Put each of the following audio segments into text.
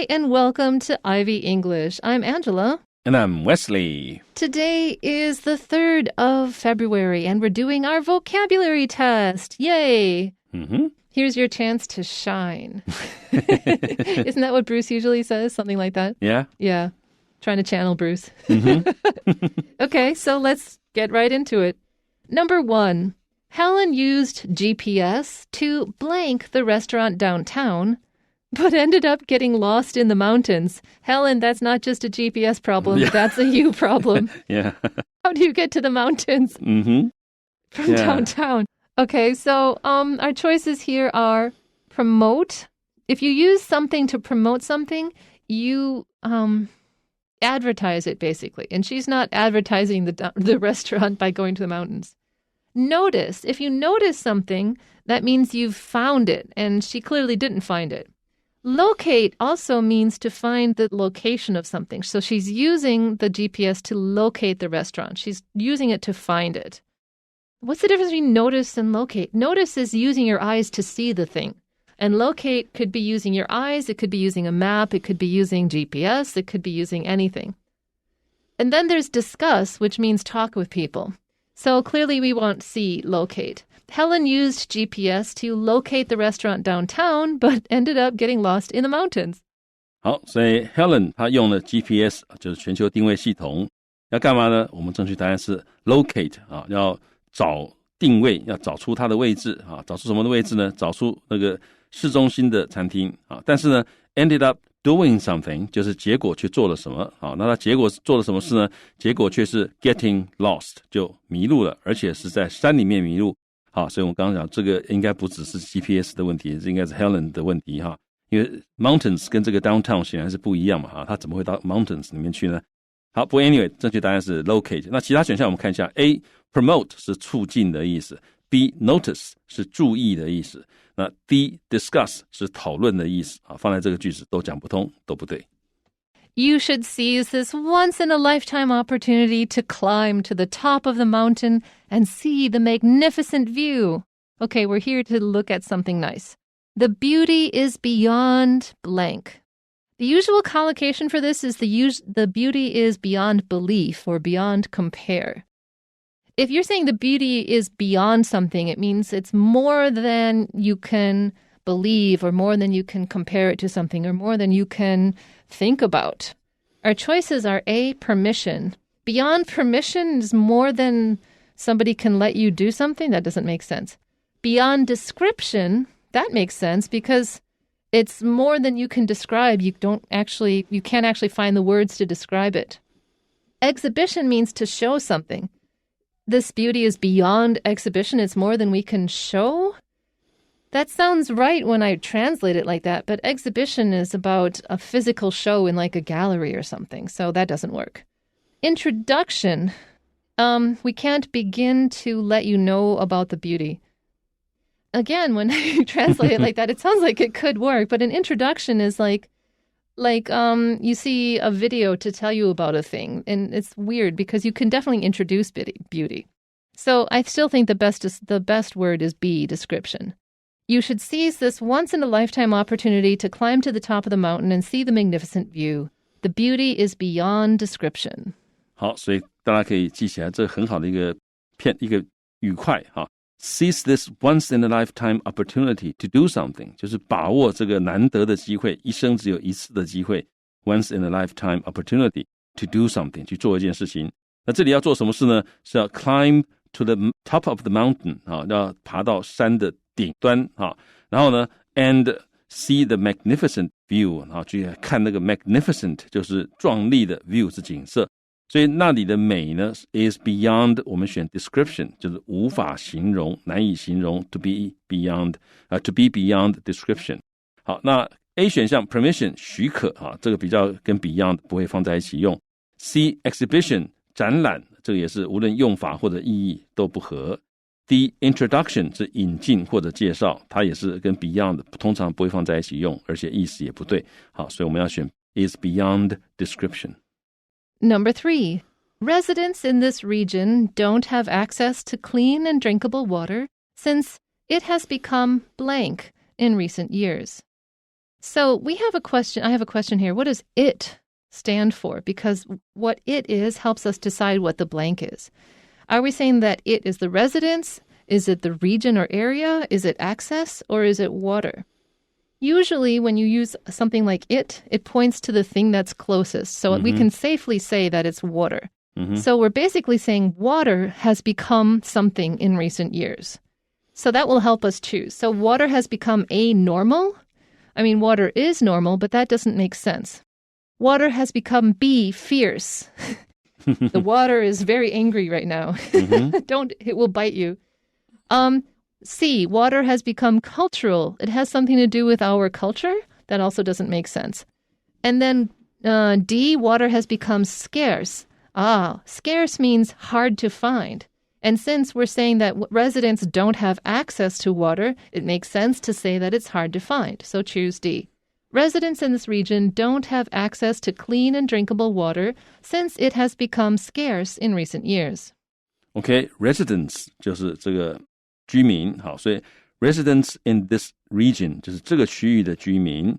Hi, and welcome to Ivy English. I'm Angela. And I'm Wesley. Today is the 3rd of February, and we're doing our vocabulary test. Yay! Mm-hmm. Here's your chance to shine. Isn't that what Bruce usually says? Something like that? Yeah. Yeah. Trying to channel Bruce. Mm-hmm. Okay, so let's get right into it. Number 1. Helen used GPS to blank the restaurant downtown, but ended up getting lost in the mountains. Helen, that's not just a GPS problem. Yeah. That's a you problem. Yeah. How do you get to the mountains Mm-hmm. from downtown? Okay, so our choices here are promote. If you use something to promote something, you advertise it, basically. And she's not advertising the restaurant by going to the mountains. Notice. If you notice something, that means you've found it, and she clearly didn't find it. Locate also means to find the location of something. So she's using the GPS to locate the restaurant. She's using it to find it. What's the difference between notice and locate? Notice is using your eyes to see the thing. And locate could be using your eyes. It could be using a map. It could be using GPS. It could be using anything. And then there's discuss, which means talk with people. So clearly we want see, locate. Helen used GPS to locate the restaurant downtown, but ended up getting lost in the mountains. 好，所以 Helen 她用了 GPS， 就是全球定位系统，要干嘛呢？我们正确答案是 locate 啊，要找定位，要找出它的位置啊，找出什么的位置呢？找出那个市中心的餐厅啊。但是呢 ，ended up doing something 就是结果却做了什么啊？那他结果做了什么事呢？结果却是 getting lost 就迷路了，而且是在山里面迷路。好，所以我们刚刚讲这个应该不只是 GPS 的问题，这应该是 Helen 的问题哈。因为 mountains 跟这个 downtown 显然是不一样嘛哈，它怎么会到 mountains 里面去呢？好，不过 anyway 正确答案是 locate。那其他选项我们看一下 A promote 是促进的意思， B notice 是注意的意思，那 D discuss 是讨论的意思啊，放在这个句子都讲不通，都不对。You should seize this once-in-a-lifetime opportunity to climb to the top of the mountain and see the magnificent view. Okay, we're here to look at something nice. The beauty is beyond blank. The usual collocation for this is the beauty is beyond belief or beyond compare. If you're saying the beauty is beyond something, it means it's more than you can believe or more than you can compare it to something or more than you can think about. Our choices are A, permission. Beyond permission is more than somebody can let you do something. That doesn't make sense. Beyond description, that makes sense because it's more than you can describe. You can't actually find the words to describe it. Exhibition means to show something. This beauty is beyond exhibition. It's more than we can show. That sounds right when I translate it like that, but exhibition is about a physical show in like a gallery or something, so that doesn't work. Introduction. We can't begin to let you know about the beauty. Again, when you translate it like that, it sounds like it could work, but an introduction is like you see a video to tell you about a thing, and it's weird because you can definitely introduce beauty. So I still think the best word is B, description. You should seize this once-in-a-lifetime opportunity to climb to the top of the mountain and see the magnificent view. The beauty is beyond description. 好，所以大家可以记起来，这很好的一个语块哈。Seize this once-in-a-lifetime opportunity to do something， 就是把握这个难得的机会，一生只有一次的机会。Once-in-a-lifetime opportunity to do something， 去做一件事情。那这里要做什么事呢？是要 climb to the top of the mountain 啊，要爬到山的顶端啊，然后呢 and see the magnificent view 啊，去看那个 magnificent 就是壮丽的 view 是景色，所以那里的美呢 is beyond 我们选 description 就是无法形容难以形容 to be beyond description。 好，那 A 选项 permission 许可啊，这个比较跟 beyond 不会放在一起用。 C exhibition 展览，这个也是无论用法或者意义都不合。D introduction 是引进或者介绍，它也是跟 beyond 通常不会放在一起用，而且意思也不对。好，所以我们要选 is beyond description. Number 3. Residents in this region don't have access to clean and drinkable water since it has become blank in recent years. So we have a question. I have a question here. What does it stand for? Because what it is helps us decide what the blank is. Are we saying that it is the residence? Is it the region or area? Is it access? Or is it water? Usually when you use something like it points to the thing that's closest. So we can safely say that it's water. So we're basically saying water has become something in recent years. So that will help us choose. So water has become a normal. I mean, water is normal, but that doesn't make sense. Water has become B, fierce. The water is very angry right now. It will bite you. C, water has become cultural. It has something to do with our culture. That also doesn't make sense. And then D, water has become scarce. Scarce means hard to find. And since we're saying that residents don't have access to water, it makes sense to say that it's hard to find. So choose D. Residents in this region don't have access to clean and drinkable water since it has become scarce in recent years. OK, residents 就是这个居民，好，所以 residents in this region 就是这个区域的居民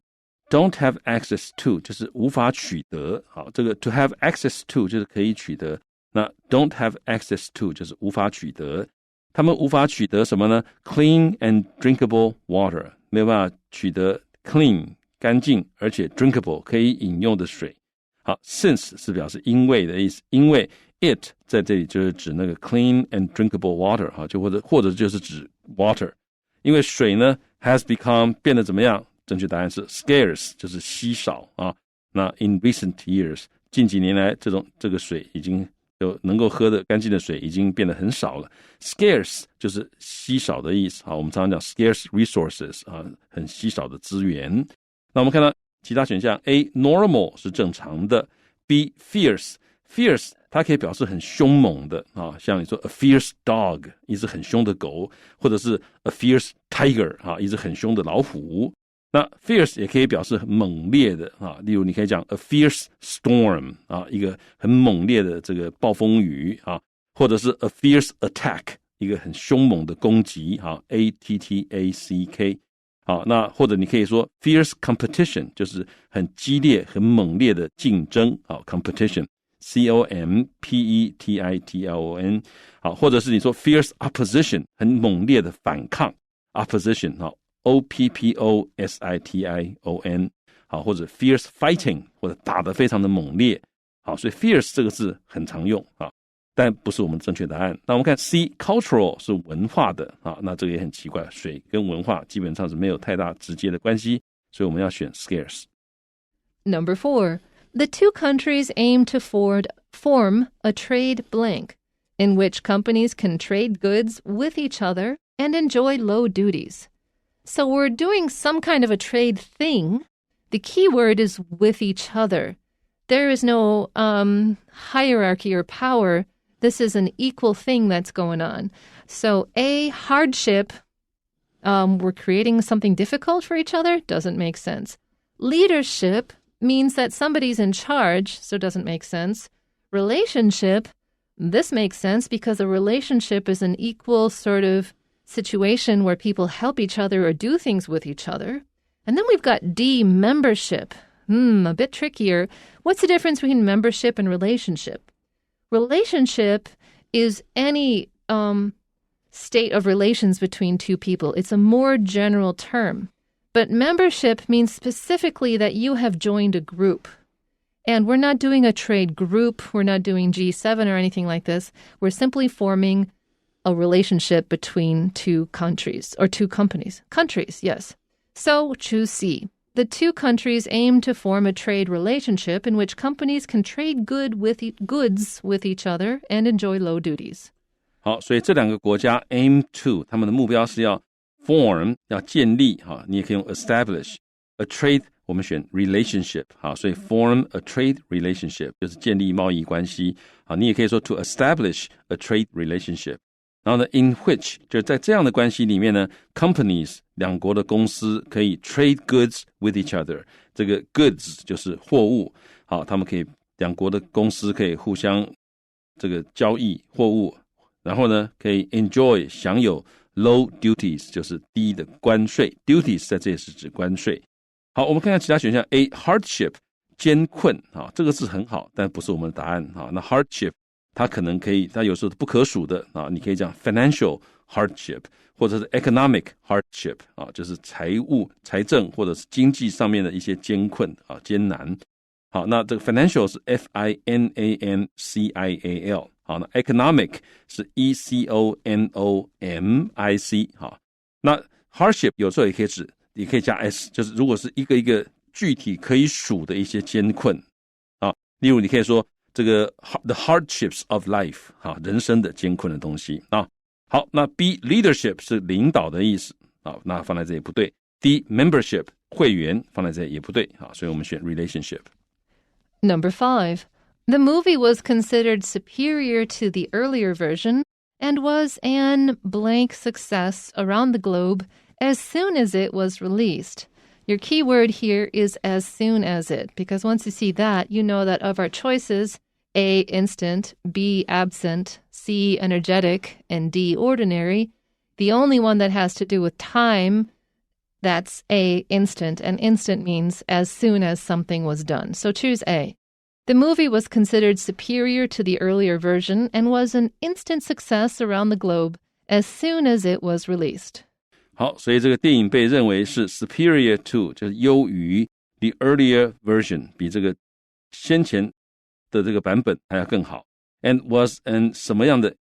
don't have access to 就是无法取得，好，这个 to have access to 就是可以取得，那 don't have access to 就是无法取得，他们无法取得什么呢？ Clean and drinkable water 没有办法取得 clean 干净而且 drinkable 可以饮用的水。好 since 是表示因为的意思，因为 it 在这里就是指那个 clean and drinkable water 就或者就是指 water， 因为水呢 has become 变得怎么样？正确答案是 scarce 就是稀少啊。那 in recent years 近几年来这个水已经就能够喝的干净的水已经变得很少了。 scarce 就是稀少的意思，好，我们常常讲 scarce resources 很稀少的资源。那我们看到其他选项 A normal 是正常的， B fierce 它可以表示很凶猛的像你说 a fierce dog 一只很凶的狗，或者是 a fierce tiger 一只很凶的老虎。那 fierce 也可以表示很猛烈的例如你可以讲 a fierce storm 一个很猛烈的这个暴风雨或者是 a fierce attack 一个很凶猛的攻击attack 那或者你可以说 fierce competition 就是很激烈很猛烈的竞争competition competition 或者是你说 fierce opposition 很猛烈的反抗 opposition opposition 或者 fierce fighting 或者打得非常的猛烈所以 fierce 这个字很常用但不是我们正确答案。那我们看 C cultural 是文化的那这个也很奇怪，水跟文化基本上是没有太大直接的关系，所以我们要选 scarce。 Number 4, the two countries aim to form a trade blank in which companies can trade goods with each other and enjoy low duties. So we're doing some kind of a trade thing. The key word is with each other. There is no hierarchy or power. This is an equal thing that's going on. So A, hardship, we're creating something difficult for each other, doesn't make sense. Leadership means that somebody's in charge, so it doesn't make sense. Relationship, this makes sense because a relationship is an equal sort of situation where people help each other or do things with each other. And then we've got D, membership. A bit trickier. What's the difference between membership and relationship? Relationship is any state of relations between two people. It's a more general term. But membership means specifically that you have joined a group. And we're not doing a trade group. We're not doing G7 or anything like this. We're simply forming a relationship between two countries or two companies. Countries, yes. So choose C. The two countries aim to form a trade relationship in which companies can trade goods with each other and enjoy low duties. 好，所以这两个国家 aim to 他们的目标是要 form 要建立你也可以用 establish a trade 我们选 relationship 所以 form a trade relationship 就是建立贸易关系你也可以说 to establish a trade relationship。然后呢 in which 就是在这样的关系里面呢 companies 两国的公司可以 trade goods with each other， 这个 goods 就是货物他们可以两国的公司可以互相这个交易货物，然后呢可以 enjoy 享有 low duties 就是低的关税， duties 在这里是指关税。好，我们看看其他选项 A hardship 艰困这个字很好，但不是我们的答案那 hardship 它可能可以，它有时候不可数的你可以讲 financial hardship 或者是 economic hardship 就是财政或者是经济上面的一些艰困艰难。好，那这个 financial 是 financial 好，那 economic 是 economic 好，那 hardship 有时候也可以加 s， 就是如果是一个一个具体可以数的一些艰困例如你可以说这个 the hardships of life 人生的艰困的东西好，那 B leadership 是领导的意思那放在这里不对。D membership 会员放在这里也不对所以我们选 relationship。 Number 5. The movie was considered superior to the earlier version and was an blank success around the globe as soon as it was released. Your key word here is as soon as it, because once you see that, you know that of our choices, A, instant, B, absent, C, energetic, and D, ordinary, the only one that has to do with time, that's A, instant, and instant means as soon as something was done. So choose A. The movie was considered superior to the earlier version and was an instant success around the globe as soon as it was released. 好，所以这个电影被认为是 superior to 就是优于 the earlier version 比这个先前的这个版本还要更好 and was an 什么样的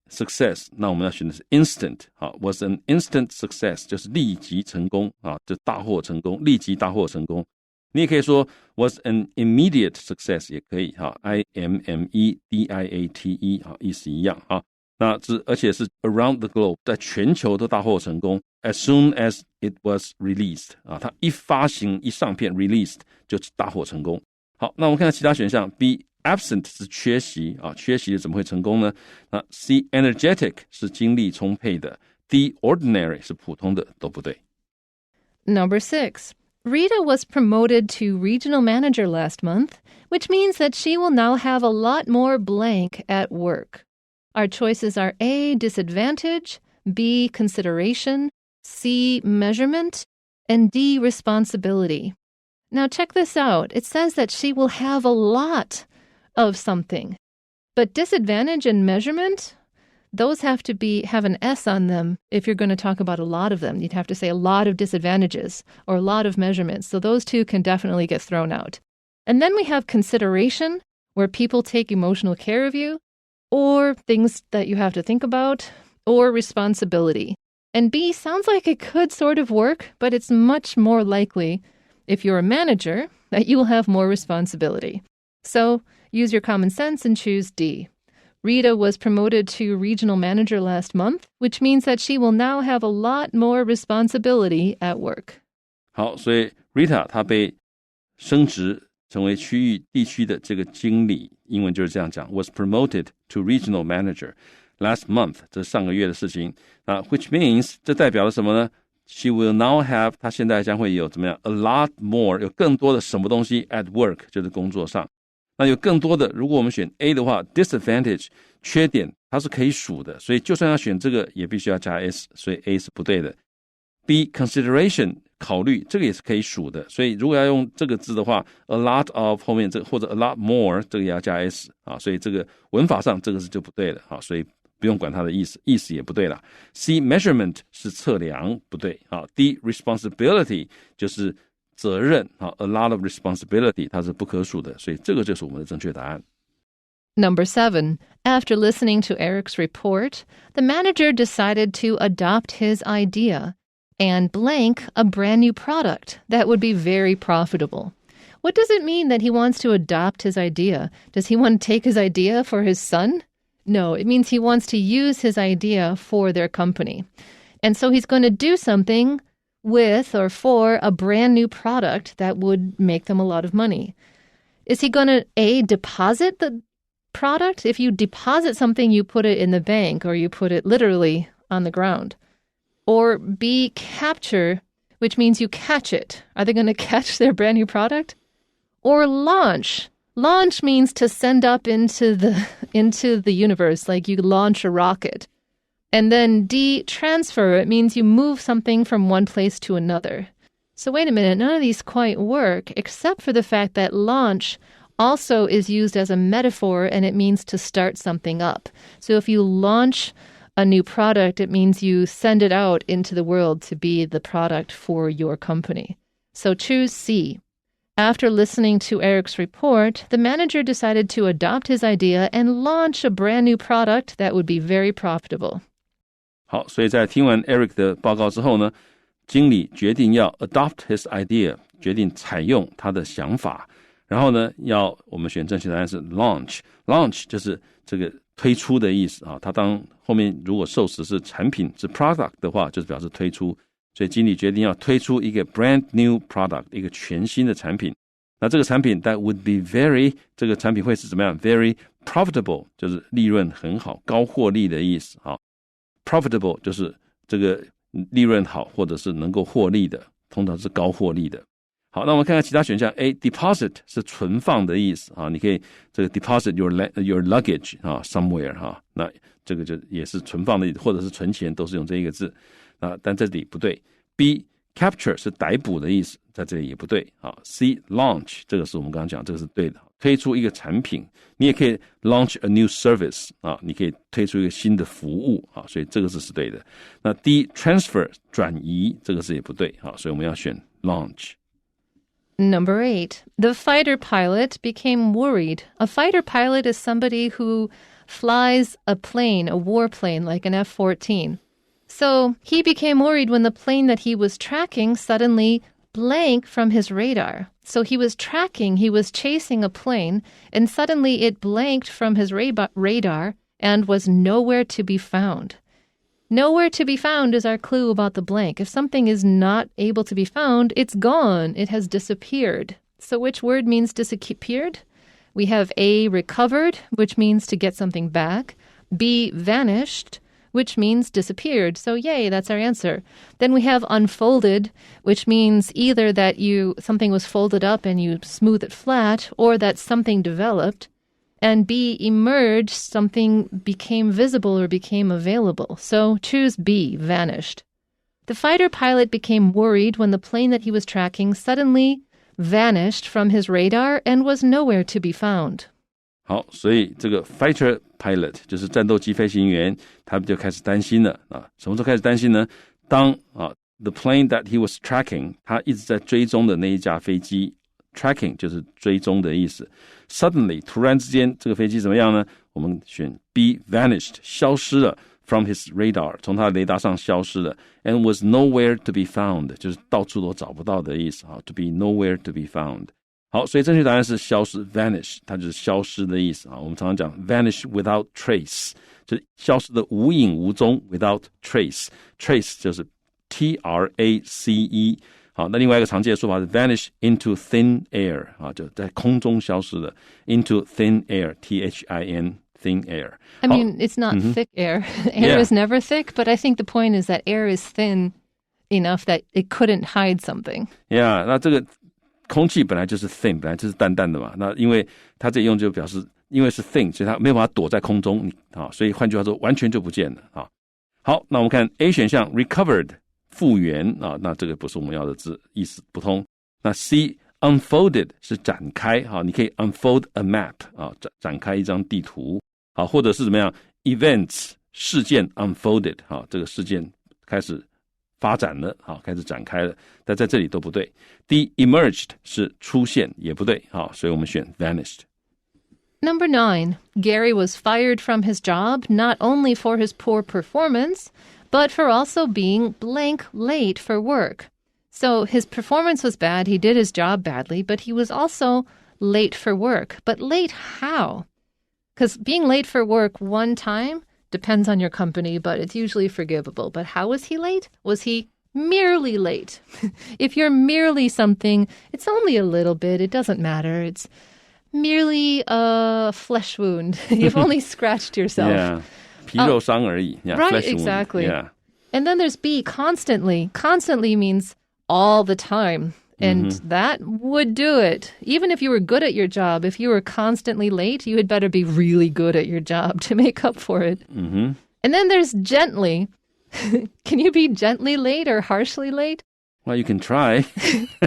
success 那我们要选的是 instant was an instant success 就是立即成功就大获成功立即大获成功你也可以说 was an immediate success 也可以IMMEDIATE 意思一样那而且是 around the globe 在全球都大获成功 as soon as it was released 它一发行一上片 released 就大获成功。好，那我们看看其他选项 B absent 是缺席缺席怎么会成功呢？那 C energetic 是精力充沛的 D ordinary 是普通的都不对。 Number 6. Rita was promoted to regional manager last month, which means that she will now have a lot more blank at work. Our choices are A, disadvantage, B, consideration, C, measurement, and D, responsibility. Now check this out. It says that she will have a lot of something. But disadvantage and measurement, those have to have an S on them if you're going to talk about a lot of them. You'd have to say a lot of disadvantages or a lot of measurements. So those two can definitely get thrown out. And then we have consideration, where people take emotional care of you, or things that you have to think about, or responsibility. And B sounds like it could sort of work, but it's much more likely, if you're a manager, that you will have more responsibility. So use your common sense and choose D. Rita was promoted to regional manager last month, which means that she will now have a lot more responsibility at work. 好，所以 Rita 她被升职成为区域地区的这个经理，英文就是这样讲 was promoted to regional manager last month 这是上个月的事情which means 这代表了什么呢？ She will now have 她现在将会有怎么样 a lot more 有更多的什么东西 at work 就是工作上那有更多的如果我们选 A 的话 disadvantage 缺点它是可以数的所以就算要选这个也必须要加 S 所以 A 是不对的 B consideration 考虑这个也是可以数的所以如果要用这个字的话 a lot of 后面这个或者 a lot more 这个也要加 S 所以这个文法上这个是就不对了所以不用管它的意思也不对了 C measurement 是测量不对D responsibility 就是责任a lot of responsibility 它是不可数的所以这个就是我们的正确答案。 Number 7. After listening to Eric's report, the manager decided to adopt his idea and blank a brand new product that would be very profitable. What does it mean that he wants to adopt his idea? Does he want to take his idea for his son? No, it means he wants to use his idea for their company. And so he's going to do something with or for a brand new product that would make them a lot of money. Is he going to, A, deposit the product? If you deposit something, you put it in the bank or you put it literally on the ground. Or B, capture, which means you catch it. Are they going to catch their brand new product? Or launch. Launch means to send up into the universe, like you launch a rocket. And then D, transfer. It means you move something from one place to another. So wait a minute, none of these quite work, except for the fact that launch also is used as a metaphor, and it means to start something up. So if you launch a new product, it means you send it out into the world to be the product for your company. So choose C. After listening to Eric's report, the manager decided to adopt his idea and launch a brand new product that would be very profitable. 好，所以在听完 Eric 的报告之后呢，经理决定要 adopt his idea， 决定采用他的想法。然后呢，我们选正确答案是 launch。launch 就是这个推出的意思啊。它当后面如果受词是产品是 product 的话，就是表示推出。所以经理决定要推出一个 brand new product， 一个全新的产品。那这个产品 that would be very， 这个产品会是怎么样 ？very profitable， 就是利润很好、高获利的意思啊。profitable 就是这个利润好或者是能够获利的，通常是高获利的。好，那我们看看其他选项。A deposit 是存放的意思啊，你可以这个 deposit your luggage 啊 somewhere 哈，那这个就也是存放的意思，或者是存钱都是用这一个字啊，但这里不对。B capture 是逮捕的意思，在这里也不对啊。C launch 这个是我们刚刚讲，这个是对的，推出一个产品，你也可以 launch a new service 啊，你可以推出一个新的服务啊，所以这个是对的。那 D transfer 转移，这个是也不对啊，所以我们要选 launch。Number 8, the fighter pilot became worried. A fighter pilot is somebody who flies a plane, a warplane like an F-14. So he became worried when the plane that he was tracking suddenly blanked from his radar. So he was chasing a plane, and suddenly it blanked from his radar and was nowhere to be found. Nowhere to be found is our clue about the blank. If something is not able to be found, it's gone. It has disappeared. So which word means disappeared? We have A, recovered, which means to get something back. B, vanished, which means disappeared. So yay, that's our answer. Then we have unfolded, which means either that something was folded up and you smooth it flat, or that something developed. And B, emerged, something became visible or became available. So choose B, vanished. The fighter pilot became worried when the plane that he was tracking suddenly vanished from his radar and was nowhere to be found. 好，所以这个 fighter pilot 就是战斗机飞行员，他们就开始担心了啊。什么时候开始担心呢？当the plane that he was tracking， 他一直在追踪的那一架飞机 ，tracking 就是追踪的意思。Suddenly 突然之间，这个飞机怎么样呢？我们选 B vanished 消失了 from his radar 从他的雷达上消失了 and was nowhere to be found 就是到处都找不到的意思啊 to be nowhere to be found 好，所以正确答案是消失 vanish 它就是消失的意思啊。我们常常讲 vanish without trace 就是消失的无影无踪 without trace 就是 T-R-A-C-E好，那另外一个常见的说法是 vanish into thin air 啊，就在空中消失了 into thin air T-H-I-N thin air. I mean, it's not thick air. Air is never thick, but I think the point is that air is thin enough that it couldn't hide something. Yeah, 那这个空气本来就是 thin 本来就是淡淡的嘛，那因为它这里用就表示因为是 thin 所以它没有办法躲在空中啊，所以换句话说完全就不见了啊。好，那我们看 A 选项 recovered复原啊，那这个不是我们要的字，意思不通。那 C unfolded 是展开啊，你可以 unfold a map 啊，展开一张地图啊，或者是怎么样 events 事件 unfolded 啊，这个事件开始发展了啊，开始展开了，但在这里都不对。D emerged 是出现也不对啊，所以我们选 vanished。Number 9, Gary was fired from his job not only for his poor performance, but for also being blank late for work. So his performance was bad, he did his job badly, but he was also late for work. But late how? Because being late for work one time depends on your company, but it's usually forgivable. But how was he late? Was he merely late? If you're merely something, it's only a little bit, it doesn't matter. It's merely a flesh wound. You've only scratched yourself. Yeah. 皮肉伤而已 yeah, right, flesh wound. Exactly. Yeah. And then there's B, constantly. Constantly means all the time. And that would do it. Even if you were good at your job, if you were constantly late, you had better be really good at your job to make up for it. And then there's gently. Can you be gently late or harshly late? Well, you can try.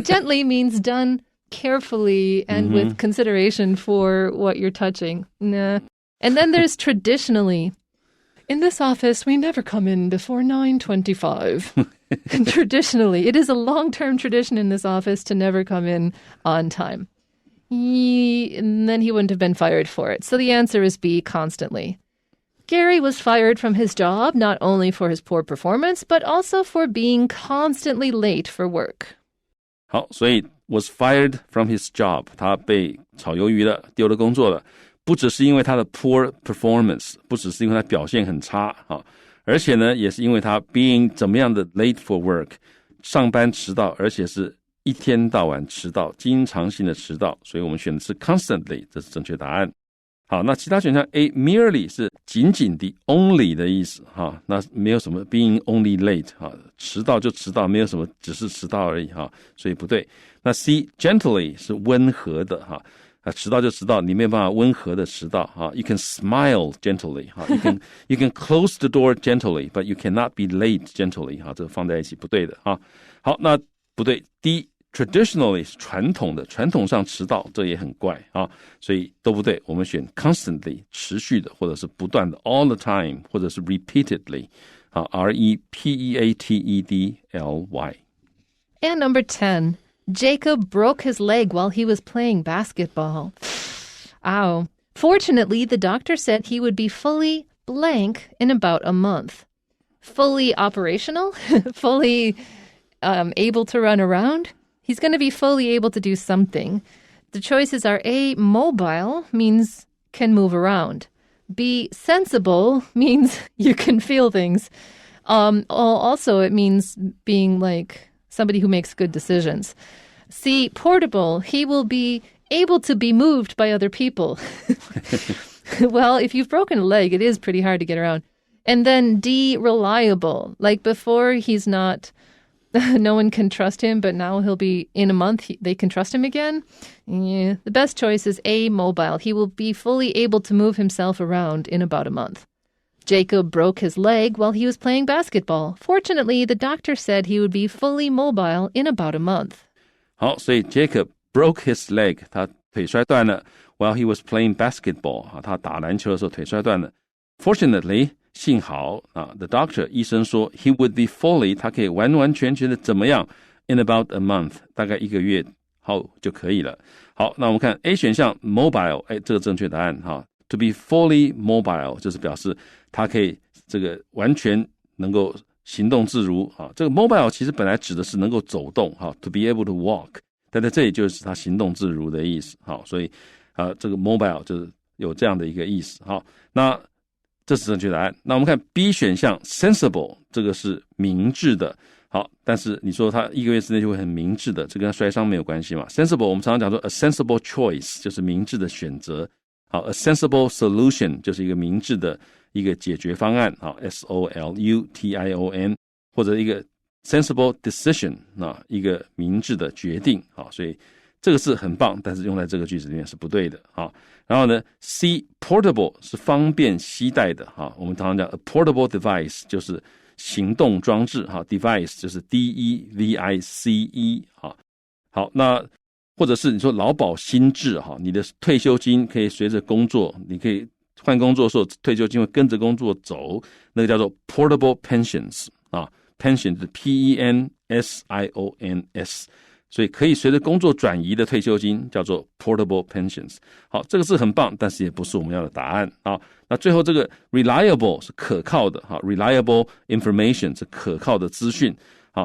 Gently means done carefully and with consideration for what you're touching. Nah. And then there's traditionally. In this office, we never come in before 9:25. Traditionally, it is a long-term tradition in this office to never come in on time. And then he wouldn't have been fired for it. So the answer is B, constantly. Gary was fired from his job not only for his poor performance, but also for being constantly late for work. 好，所以 was fired from his job. 他被炒鱿鱼了，丢了工作了。不只是因为他的 poor performance， 不只是因为他表现很差，而且呢，也是因为他 being 怎么样的 late for work， 上班迟到，而且是一天到晚迟到，经常性的迟到，所以我们选的是 constantly， 这是正确答案。好，那其他选项 A merely 是仅仅的 only 的意思，那没有什么 being only late， 迟到就迟到，没有什么只是迟到而已，所以不对。那 C gently 是温和的，迟到就迟到，你没有办法温和的迟到。You can smile gently. You can close the door gently, but you cannot be late gently. 这个放在一起不对的。好，那不对。D traditionally 是传统的，传统上迟到，这也很怪所以都不对。我们选 constantly 持续的，或者是不断的 all the time， 或者是 repeatedly repeatedly. And number 10. Jacob broke his leg while he was playing basketball. Ow. Fortunately, the doctor said he would be fully blank in about a month. Fully operational? Fully able to run around? He's going to be fully able to do something. The choices are A, mobile, means can move around. B, sensible, means you can feel things. Also, it means being like somebody who makes good decisions. C, portable. He will be able to be moved by other people. Well, if you've broken a leg, it is pretty hard to get around. And then D, reliable. Like before, he's not, no one can trust him, but now he'll be, in a month, they can trust him again. Yeah. The best choice is A, mobile. He will be fully able to move himself around in about a month. Jacob broke his leg while he was playing basketball. Fortunately, the doctor said he would be fully mobile in about a month. 好，所以 Jacob broke his leg， 他腿摔断了 while he was playing basketball， 他打篮球的时候腿摔断了。Fortunately， 幸好the doctor 医生说 he would be fully， 他可以完完全全的怎么样 in about a month， 大概1个月后就可以了。好，那我们看 A 选项 mobile， 这个正确答案To be fully mobile 就是表示他可以这个完全能够行动自如这个 mobile 其实本来指的是能够走动to be able to walk， 但在这里就是他行动自如的意思所以这个 mobile 就是有这样的一个意思那这是正确答案。那我们看 B 选项 sensible， 这个是明智的但是你说他1个月之内就会很明智的，这跟摔伤没有关系嘛。 sensible 我们常常讲说 a sensible choice 就是明智的选择a sensible solution 就是一个明智的一个解决方案SOLUTION， 或者一个 sensible decision 一个明智的决定所以这个是很棒，但是用在这个句子里面是不对的然后呢 C portable 是方便携带的我们常常讲 a portable device 就是行动装置device 就是 DEVICE 好那或者是你说劳保新制你的退休金可以随着工作，你可以换工作的时候退休金会跟着工作走，那个叫做 portable pensions pension 是 PENSIONS， 所以可以随着工作转移的退休金叫做 portable pensions。 好，这个是很棒，但是也不是我们要的答案那最后这个 reliable 是可靠的reliable information 是可靠的资讯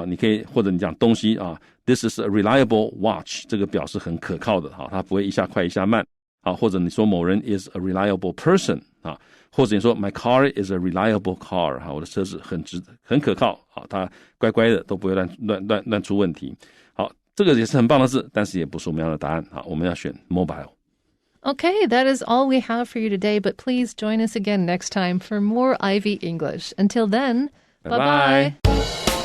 你可以或者你讲东西This is a reliable watch， 这个表示很可靠的它不会一下快一下慢或者你说某人 is a reliable person 或者你说 my car is a reliable car 我的车子很可靠它乖乖的都不会乱出问题。好，这个也是很棒的字，但是也不是我们要的答案我们要选 mobile。 Okay, that is all we have for you today, but please join us again next time for more Ivy English. Until then, bye-bye.